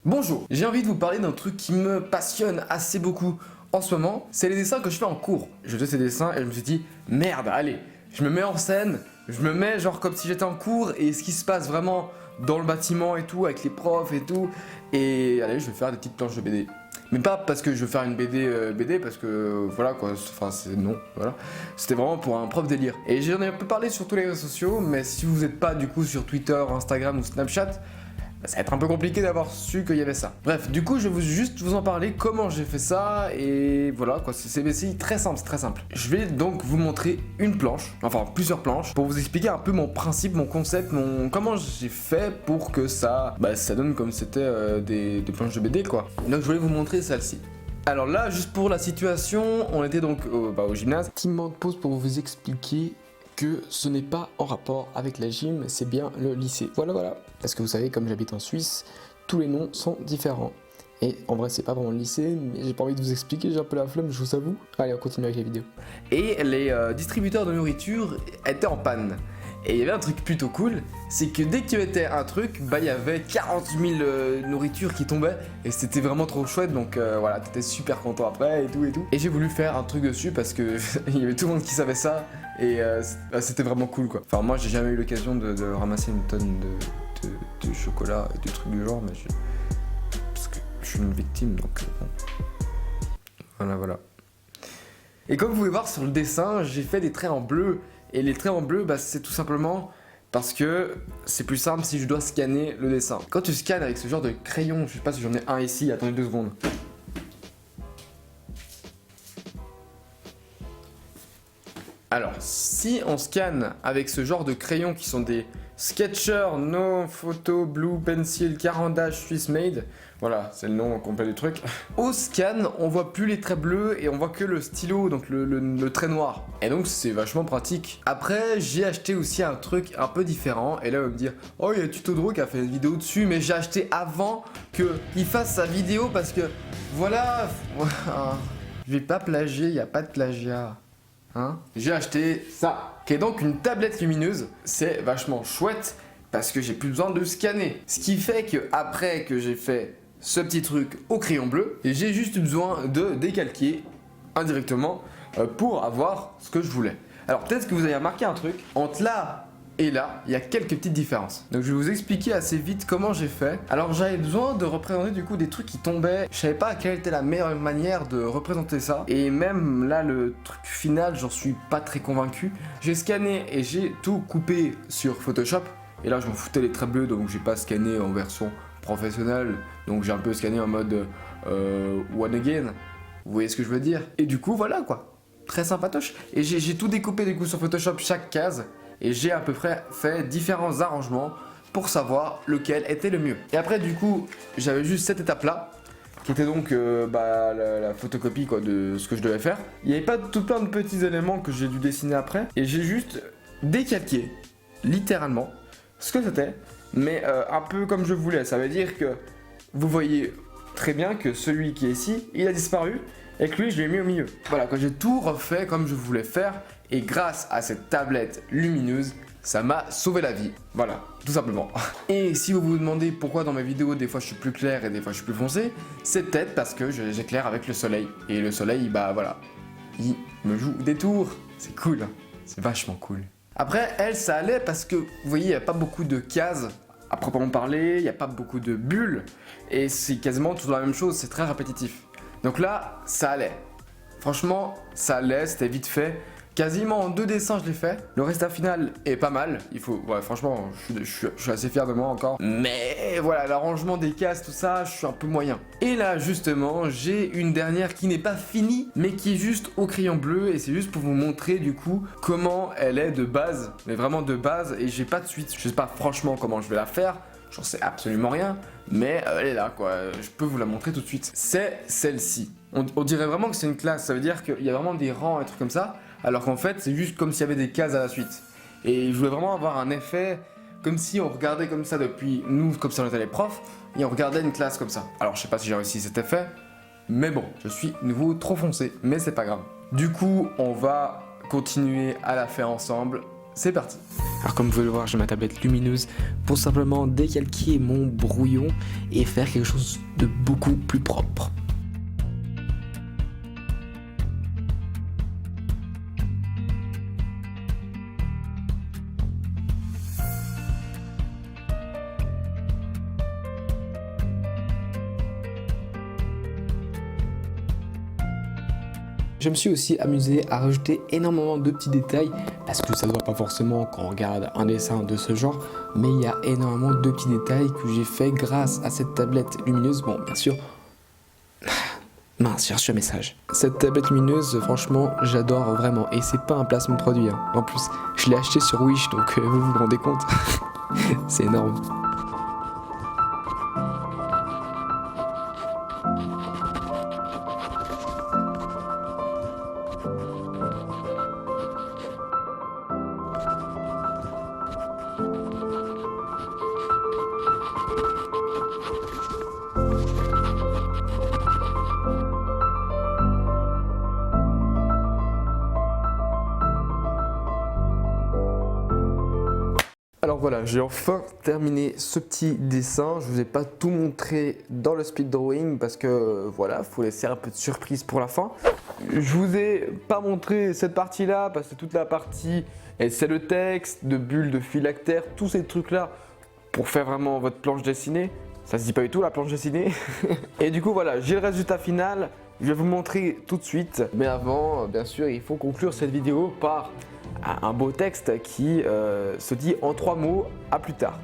Bonjour, j'ai envie de vous parler d'un truc qui me passionne assez beaucoup en ce moment, c'est les dessins que je fais en cours. Je fais ces dessins et je me suis dit, merde, allez, je me mets en scène, je me mets genre comme si j'étais en cours et ce qui se passe vraiment dans le bâtiment et tout, avec les profs et tout, et allez, je vais faire des petites planches de BD. Mais pas parce que je veux faire une BD parce que voilà quoi, enfin c'est non, voilà. C'était vraiment pour un propre délire. Et j'en ai un peu parlé sur tous les réseaux sociaux, mais si vous n'êtes pas du coup sur Twitter, Instagram ou Snapchat, ça va être un peu compliqué d'avoir su qu'il y avait ça. Bref, du coup, je vais juste vous en parler, comment j'ai fait ça, et voilà quoi, c'est très simple, c'est très simple. Je vais donc vous montrer une planche, enfin plusieurs planches, pour vous expliquer un peu mon principe, mon concept, comment j'ai fait pour que ça donne comme c'était des planches de BD quoi. Donc je voulais vous montrer celle-ci. Alors là, juste pour la situation, on était donc au gymnase. Petit moment de pause pour vous expliquer que ce n'est pas en rapport avec la gym, c'est bien le lycée. Voilà. Parce que vous savez, comme j'habite en Suisse, tous les noms sont différents. Et en vrai, c'est pas vraiment le lycée, mais j'ai pas envie de vous expliquer, j'ai un peu la flemme, je vous avoue. Allez, on continue avec la vidéo. Et les distributeurs de nourriture étaient en panne. Et il y avait un truc plutôt cool, c'est que dès que tu mettais un truc, il y avait 40 000 nourritures qui tombaient et c'était vraiment trop chouette, donc voilà, t'étais super content après et tout. Et j'ai voulu faire un truc dessus parce que il y avait tout le monde qui savait ça et c'était vraiment cool quoi. Enfin moi j'ai jamais eu l'occasion de ramasser une tonne de chocolat et de trucs du genre, mais parce que je suis une victime donc bon. Voilà. Et comme vous pouvez voir sur le dessin, j'ai fait des traits en bleu. Et les traits en bleu, c'est tout simplement parce que c'est plus simple si je dois scanner le dessin. Quand tu scannes avec ce genre de crayon, je sais pas si j'en ai un ici, attendez 2 secondes. Alors, si on scanne avec ce genre de crayons qui sont des Sketcher No Photo Blue Pencil Caran d'Ash Swiss Made, voilà, c'est le nom complet du truc. Au scan, on voit plus les traits bleus et on voit que le stylo, donc le trait noir. Et donc c'est vachement pratique. Après, j'ai acheté aussi un truc un peu différent. Et là, on va me dire, oh, il y a Tutodro qui a fait une vidéo dessus, mais j'ai acheté avant qu'il fasse sa vidéo parce que, voilà, je vais pas plagier, il n'y a pas de plagiat. Hein, j'ai acheté ça, qui est donc une tablette lumineuse. C'est vachement chouette parce que j'ai plus besoin de scanner. Ce qui fait que après que j'ai fait ce petit truc au crayon bleu, j'ai juste besoin de décalquer indirectement pour avoir ce que je voulais. Alors peut-être que vous avez remarqué un truc, entre là et là, il y a quelques petites différences. Donc je vais vous expliquer assez vite comment j'ai fait. Alors j'avais besoin de représenter du coup des trucs qui tombaient. Je savais pas quelle était la meilleure manière de représenter ça. Et même là, le truc final, j'en suis pas très convaincu. J'ai scanné et j'ai tout coupé sur Photoshop. Et là, je m'en foutais les traits bleus, donc j'ai pas scanné en version professionnelle. Donc j'ai un peu scanné en mode one again. Vous voyez ce que je veux dire? Et du coup, voilà quoi. Très sympatoche. Et j'ai tout découpé du coup sur Photoshop, chaque case. Et j'ai à peu près fait différents arrangements pour savoir lequel était le mieux. Et après du coup, j'avais juste cette étape là, qui était donc la photocopie quoi, de ce que je devais faire. Il n'y avait pas tout plein de petits éléments que j'ai dû dessiner après. Et j'ai juste décalqué, littéralement, ce que c'était, mais un peu comme je voulais. Ça veut dire que vous voyez très bien que celui qui est ici, il a disparu. Et que lui, je l'ai mis au milieu. Voilà, quand j'ai tout refait comme je voulais faire, et grâce à cette tablette lumineuse, ça m'a sauvé la vie. Voilà, tout simplement. Et si vous vous demandez pourquoi dans mes vidéos, des fois je suis plus clair et des fois je suis plus foncé, c'est peut-être parce que j'éclaire avec le soleil. Et le soleil, voilà, il me joue des tours. C'est cool, hein. C'est vachement cool. Après, elle, ça allait parce que, vous voyez, il n'y a pas beaucoup de cases à proprement parler, il n'y a pas beaucoup de bulles, et c'est quasiment toujours la même chose, c'est très répétitif. Donc là, ça allait. Franchement, ça allait, c'était vite fait. Quasiment en 2 dessins, je l'ai fait. Le résultat final est pas mal. Franchement, je suis assez fier de moi encore. Mais voilà, l'arrangement des cases, tout ça, je suis un peu moyen. Et là, justement, j'ai une dernière qui n'est pas finie, mais qui est juste au crayon bleu. Et c'est juste pour vous montrer, du coup, comment elle est de base. Mais vraiment de base. Et j'ai pas de suite. Je sais pas franchement comment je vais la faire. J'en sais absolument rien, mais elle est là quoi, je peux vous la montrer tout de suite. C'est celle-ci. On dirait vraiment que c'est une classe, ça veut dire qu'il y a vraiment des rangs et trucs comme ça, alors qu'en fait c'est juste comme s'il y avait des cases à la suite. Et je voulais vraiment avoir un effet comme si on regardait comme ça depuis nous, comme si on était les profs, et on regardait une classe comme ça. Alors je sais pas si j'ai réussi cet effet, mais bon, je suis nouveau trop foncé, mais c'est pas grave. Du coup, on va continuer à la faire ensemble, c'est parti. Alors comme vous pouvez le voir, j'ai ma tablette lumineuse pour simplement décalquer mon brouillon et faire quelque chose de beaucoup plus propre. Je me suis aussi amusé à rajouter énormément de petits détails parce que ça ne se voit pas forcément quand on regarde un dessin de ce genre, mais il y a énormément de petits détails que j'ai fait grâce à cette tablette lumineuse. Bon, bien sûr, mince, j'ai reçu un message. Cette tablette lumineuse, franchement, j'adore vraiment et c'est pas un placement de produit. Hein. En plus, je l'ai acheté sur Wish, donc vous vous rendez compte, c'est énorme. Alors voilà, j'ai enfin terminé ce petit dessin. Je vous ai pas tout montré dans le speed drawing parce que voilà, faut laisser un peu de surprise pour la fin. Je vous ai pas montré cette partie là parce que toute la partie, c'est le texte, de bulles, de phylactères, tous ces trucs là pour faire vraiment votre planche dessinée. Ça se dit pas du tout la planche dessinée. Et du coup voilà, j'ai le résultat final. Je vais vous montrer tout de suite. Mais avant, bien sûr, il faut conclure cette vidéo par un beau texte qui se dit en 3 mots, à plus tard.